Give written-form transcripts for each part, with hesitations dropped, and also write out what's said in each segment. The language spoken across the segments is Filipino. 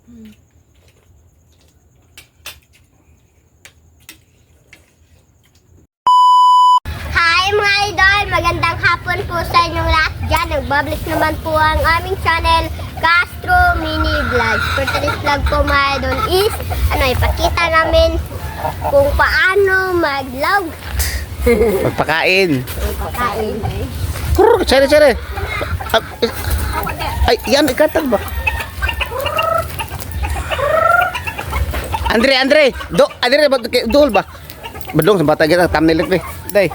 Hi mga idol! Magandang hapon po sa inyong lahat dyan. Nagbabalik naman po ang aming channel, Castro Mini Vlogs. For today's vlog po mga idol is, ipakita namin kung paano mag-vlog. Magpakain. Pagkain. Sere. Ay, yan, ikatag ba? Andre, Andre, dool ba? Badong, sa bata kita, thumbnail ito eh. Day.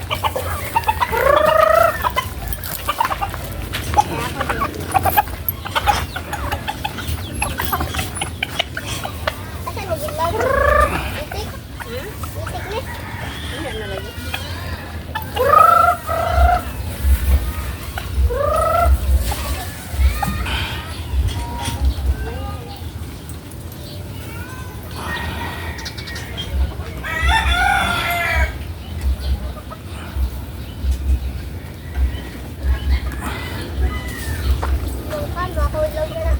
Asan nag-vlog? Itik? Itik ni? Bukan, makahulog na lang.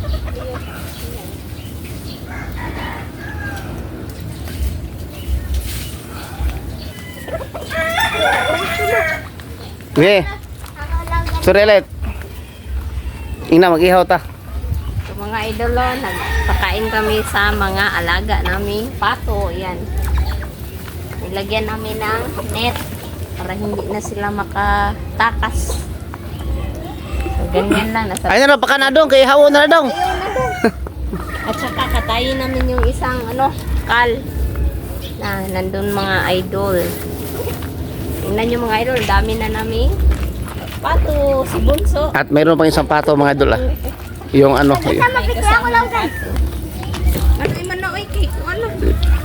Okay, sorry ulit. Ina, mag-ihaw ta. So, mga idolo, nagpakain kami sa mga alaga naming pato. Yan. Nilagyan namin ng net para hindi na sila makatakas. So, ganyan lang. Ay na, paka na dong, kay hawo na dong. At saka katayin namin yung isang kal na nandun mga idol. Tingnan nyo mga idol, dami na namin pato, si Bunso. At mayroon pang isang pato mga idol ah. Yung Mapikya ko lang guys. Iman na oy, cake.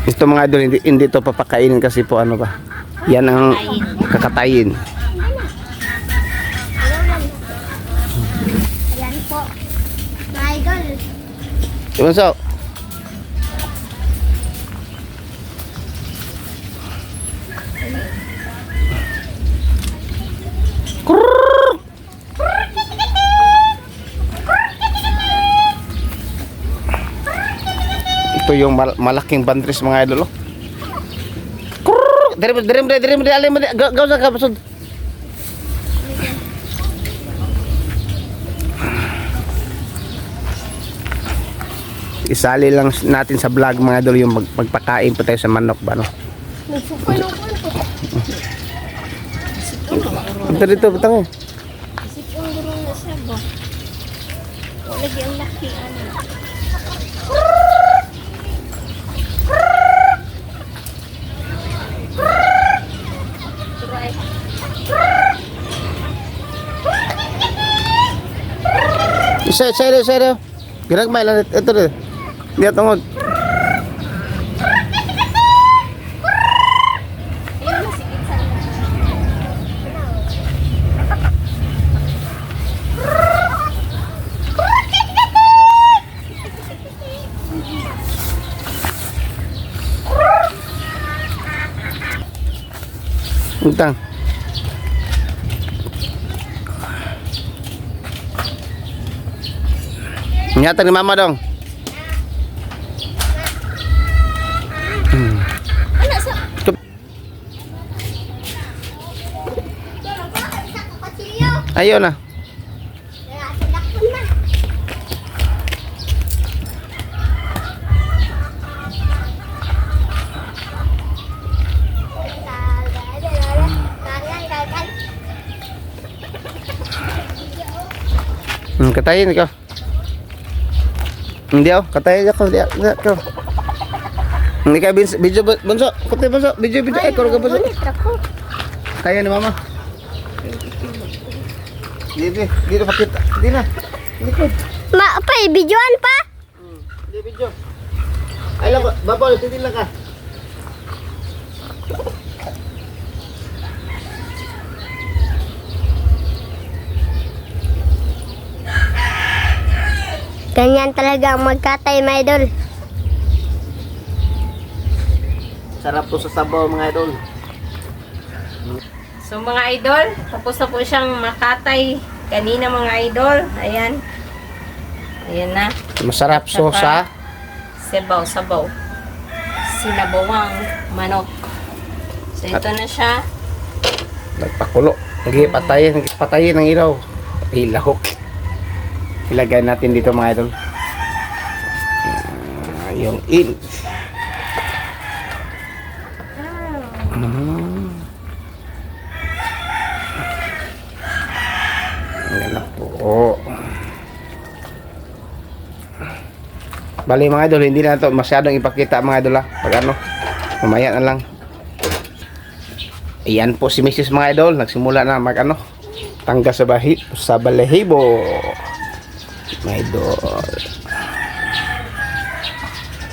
ito mga idol, hindi to papakainin kasi po ba. Yan ang kakatayin. Ayan po. Mga idol. Bunso. Ito yung malaking bantris mga idol. Dirim, alim mo, gaw sa kapasod. Isali lang natin sa vlog mga idol yung magpakain po tayo sa manok ba no. Dito butang eh. Sipong guro na siya ba? Lagi ang laki Sero. Girag may lang ito rin. Diya tungod. Utang. Nyata ni mama dong. Ayo na. Katayin ko. Hindi ako, katayin ako. Hindi ka video bunso. Kuti bunso, video ekor ka bunso. Kaya ni mama. Dito pakita. Di na. Likod. Videoan pa? Di video. Ay lang, babol, titin lang ka. Ganyan talaga ang magkatay, mga idol. Sarap to sa sabaw mga idol. So mga idol, tapos na po siyang makatay kanina mga idol. Ayan. Ayan na. Masarap so sa sabaw. Sinabawang manok. So, ito na siya. Nagpakulo. Patayin ng ilaw. Ilahok. Ilagay natin dito mga idol. Yung in. Yan na po. Bali mga idol, hindi na ito masyadong ipakita mga idol ha. Pag ano, mamaya na lang. Ayan po si Mrs. mga idol, nagsimula na mag ano, tangga sa balahibo. Mga idol.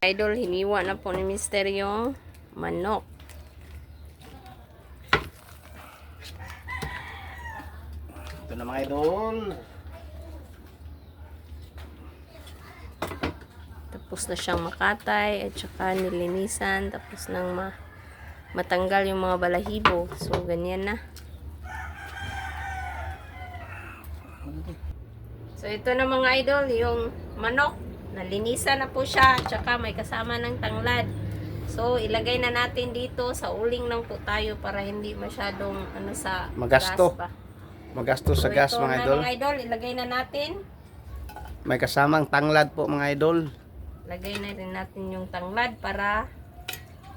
Idol, hiniwa na po ni Mister yung manok. Ito na mga idol. Tapos na siyang makatay at saka nilinisan. Tapos nang matanggal yung mga balahibo. So, ganyan na. So, ito na mga idol, yung manok. Nalinisan na po siya. At saka may kasama ng tanglad. So, ilagay na natin dito. Sa uling lang po tayo para hindi masyadong sa Magasto. gas ba. Magastos sa So, gas ito mga na, idol. mga idol, ilagay na natin. May kasamang tanglad po mga idol. Lagay na rin natin yung tanglad para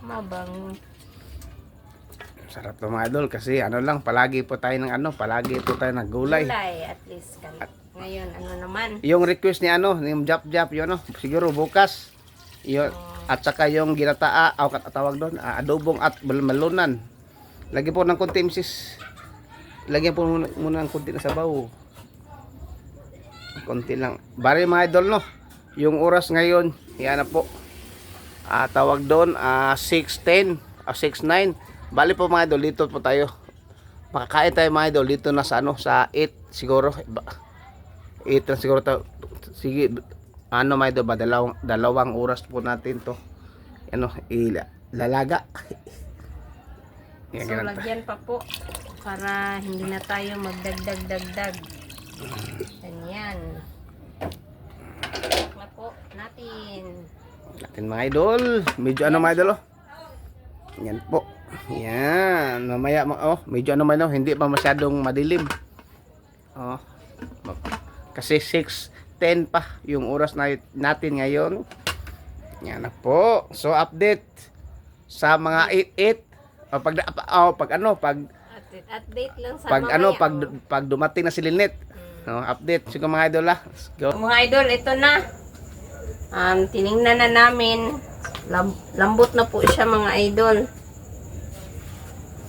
mabango. Sarap to mga idol kasi ano lang, palagi po tayo ng gulay. Gulay, at least. Ngayon, ano naman? Yung request ni yung jap-jap, yun siguro bukas. Yun, at saka yung ginataa, tawag doon, adobong at malunan. Lagyan po ng konti, Mrs. Lagyan po muna ng konti na sabaw. Konti lang. Bari mga idol, no? Yung oras ngayon, yan na po. Tawag doon, 6:10, 6:09. Bali po mga idol, dito po tayo. Makakain tayo mga idol, dito na sa sa 8 siguro. 8 na siguro tayo. Sige, mga idol ba, dalawang oras po natin to. Lalaga. So, lagyan pa po para hindi na tayo magdagdag. Ganyan. Na po natin. Mga idol, medyo mga idol Yan po. Yan, mamaya medyo hindi pa masyadong madilim. Kasi 6:10 pa yung oras natin ngayon. Yan na po. So update sa mga 8 update lang sa pag mamaya. pag dumating na si Lynette. Update siguro mga idol Let's go. Mga idol, ito na. Tiningnan na namin. Lambot na po siya mga idol.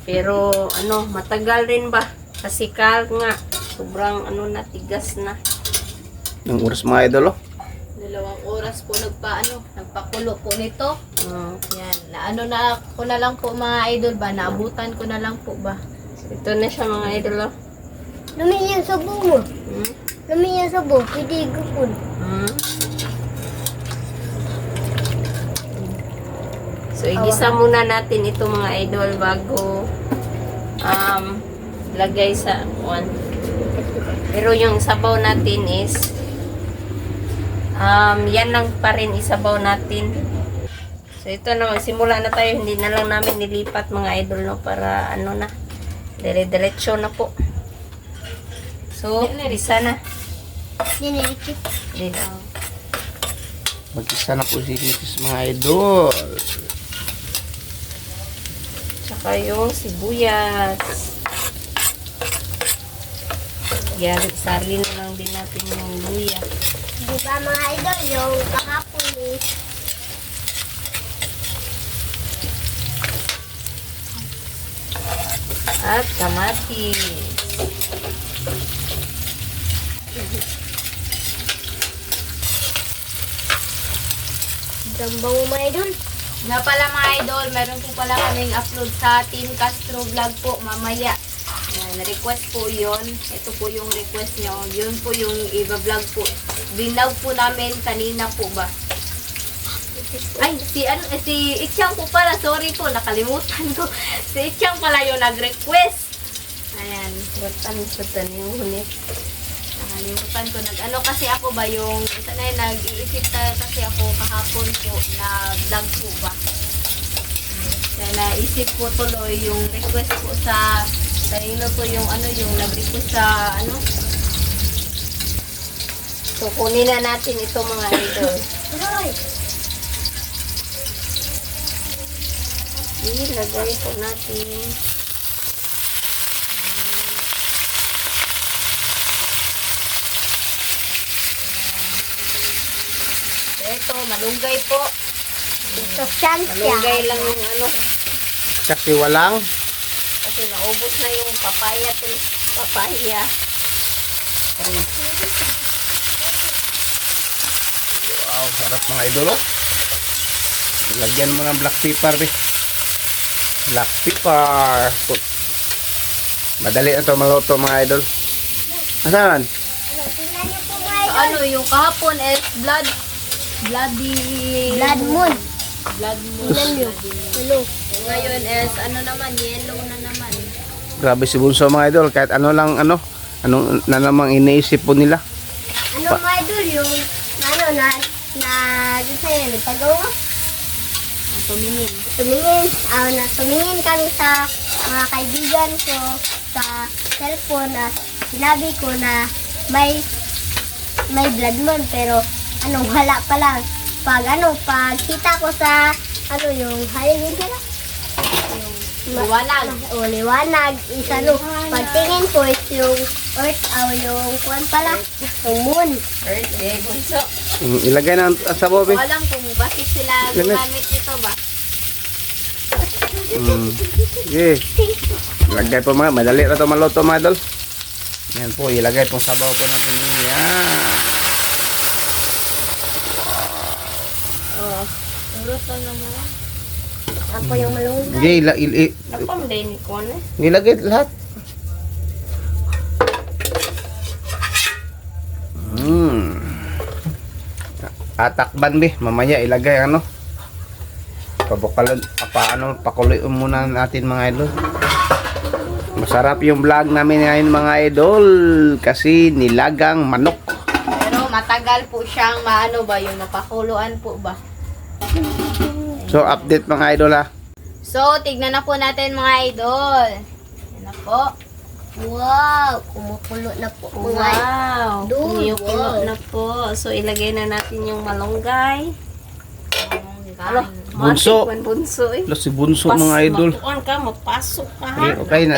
Pero matagal rin ba? Kasi nga sobrang tigas na. Ng oras mga idol 2 oras po nagpakulo po nito. Yan. Na ko na lang po mga idol ba, naabutan ko na lang po ba. Ito na siya mga idol. Lumiyan sa bungo. Lumiyan sa bungo. Hindi gupon. So, igisa muna natin ito mga idol bago lagay sa Pero yung sabaw natin is yan lang pa rin isabaw natin. So, ito na. Simula na tayo. Hindi na lang namin nilipat mga idol para na. Dire-diretso na po. So, isa na. Dinilikit. Mag-isa na po si Mrs. mga idol. Tsaka yung sibuyas. Yan, sarili na lang din natin yung luya. Diba mga idol, yung kahapon At kamatis. Dambang mo mga idol. Nga pala mga idol, meron po pala kaming upload sa Team Castro Vlog po mamaya. Yan, request po yon. Ito po yung request nyo. Yun po yung i-vlog po. Binlog po namin kanina po ba. Ay, si Itchang po pala. Sorry po, nakalimutan ko. Si Itchang pala yung nag-request. Ayan. Watan yung hunit. Nalimutan ko. Nag-ano kasi ako ba yung, isa na yun, nag-iisip tayo kasi ako kahapon po na vlog po ba. Kaya naisip ko tuloy yung request po sa, kanino to yung ano, yung nag-request sa ano. So, kunin na natin ito mga idol. Ilagay po natin. Ito, malunggay po. Ito siya. Malunggay lang yung ano. Kasi walang Kasi naubos na yung papaya. Papaya. wow, sarap mga idol oh. Lagyan mo ng black pepper be. Black pepper. Madali na to maluto mga idol. Asan? Tingnan niyo po mga So, idol. ano, yung kahapon is bloody Blood moon. blood moon. Tingnan niyo. Hello. Yung ngayon is, ano naman, yellow na naman. Grabe si Bunso mga idol. Kahit ano lang anong na namang iniisip po nila. Ano mga idol yung ano na dito sa'yo, pagawa? Tumingin. Tumingin kami sa mga kaibigan ko sa cellphone at sinabi ko na may blood moon pero wala pa lang. Pag kita ko sa yung halingin sila. Liwanag. Liwanag. Pagtingin ko is yung earth yung kuwan pala. Yung moon. Birthday, bunso. Ilagay na ang sabaw be. So, alam kung bakit sila Ganun. gumamit nito ba? Okay. Ilagay po mga. Madali na to maluto mga idol. Yan po. Ilagay pong sabaw po natin. Yan. Oh. Luto na mo. Ako yung malunggay. Okay. Napam din ko na. Nilagay lahat. Atakban be, mamaya ilagay pabukalon, pakuloy muna natin mga idol. Masarap yung vlog namin ngayon mga idol kasi nilagang manok. Pero matagal po siyang yung mapakuluan po ba? So update mga idol ha. So, tignan na po natin mga idol. Yan na po. Wow! Kumukulo na po mga Wow! Dude, Kumukulo wow. na po. So, ilagay na natin yung malunggay. Alo, Bunso. matik man bunso eh. Lo si Bunso mga idol. Matuan ka, mapasok ka ha. Okay na.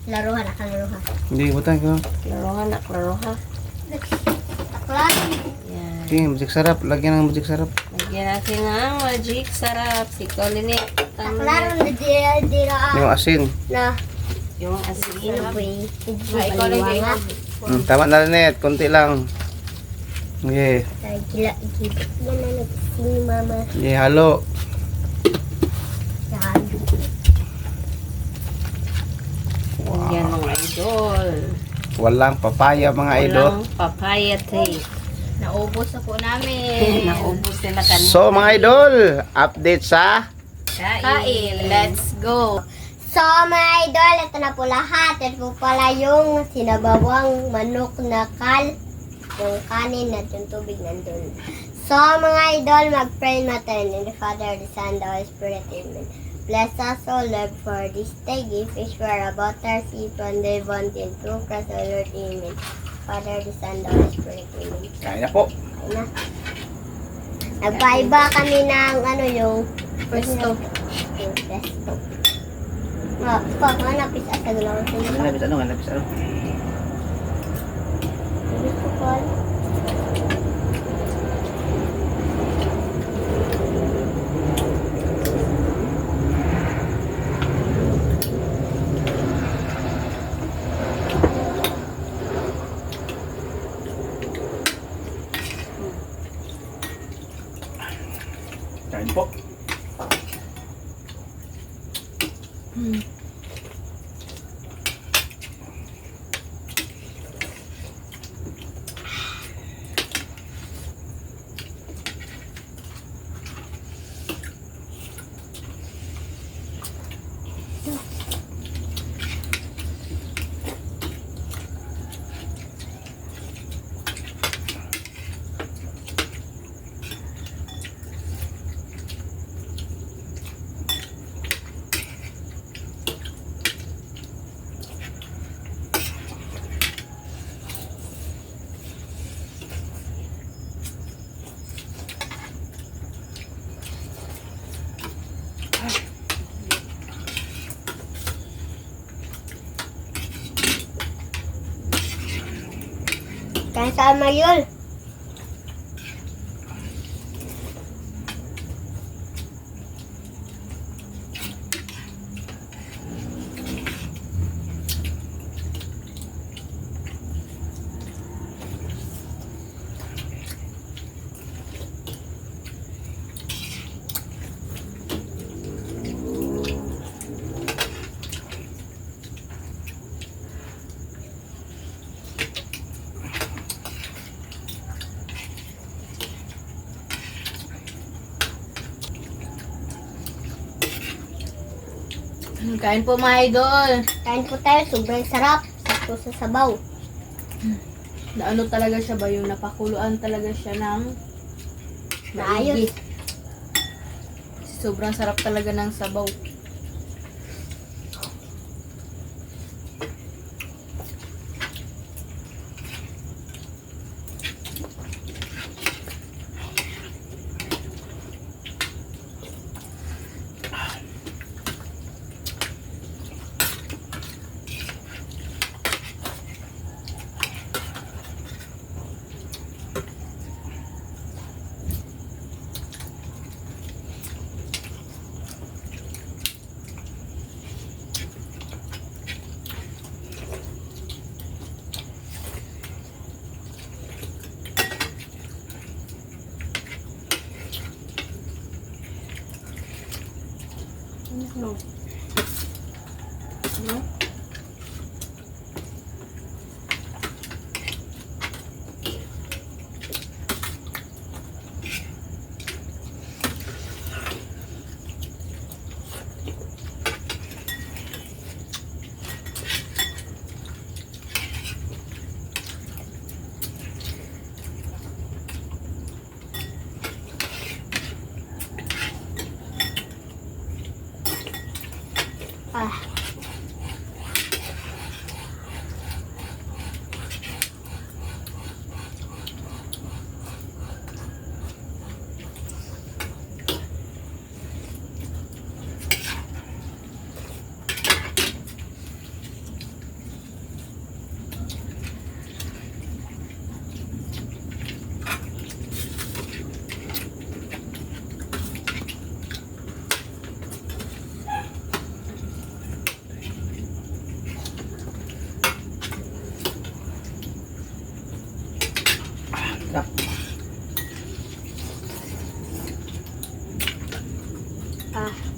laruhan. Laruhan. Hindi butang ko. Klaro na, klaro ha. Taklan. Yan. Okay, magic sarap. Lagyan ng magic sarap. Lagyan natin ng magic sarap. Si Colin eh. Taklaron na dira Yung asin. na Yung asin. inuboy. Ay, ikaw lang yung Tama na rin konti lang. Okay. Gila, gila. Yan na nagsin mama. Okay, halo. Yan. Yan mga idol. Walang papaya mga idol. Walang papaya tape. naubos na po namin. Naubos nila kanina. So mga idol, update sa Kain, let's go. So mga idol, ito na po lahat. Ito po pala yung sinabawang manok na kal. Yung kanin at yung tubig nandun. So mga idol, mag-pray natin in the Father, the Son, the Holy Spirit. Amen. Bless us, O Lord, for this day. Give fish for about our feet when they want in through Christ, O Lord. Amen. Father, the Son, the Holy Spirit. Amen. Kaya na po. Ayun na. Nagpaiba kami ng yung Presto. Yung presto. Napis at naglawan sa iyo. Hanapis ano? Gusto ko. Kain po. Kain tayo mga idol. Kain po mga idol. Kain po tayo, sobrang sarap. Sakto sa sabaw. Na ano talaga siya ba, yung napakuluan talaga siya ng Maayos. maigi. Sobrang sarap talaga ng sabaw. No. No? Ah. Ah.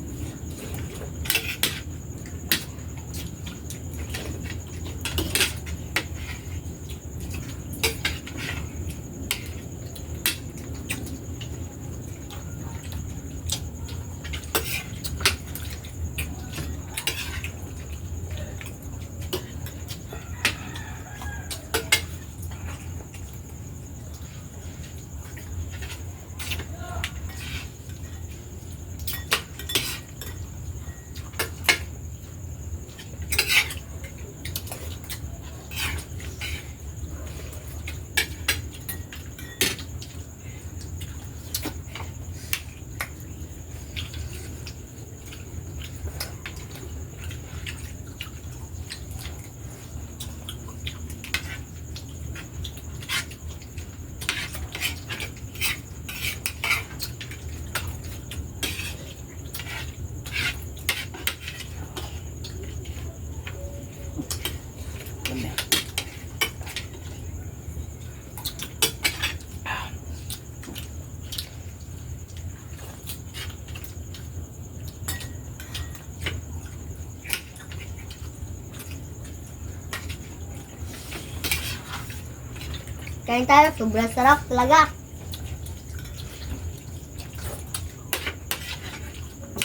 Kain tayo, sobrang sarap talaga.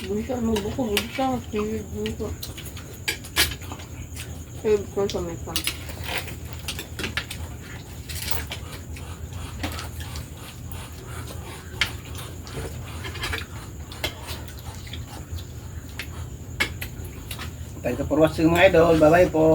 Bisa magbukog. Bisa magpilid dito. Save ko sa may pan. Thank you for watching mga idol. Bye-bye po.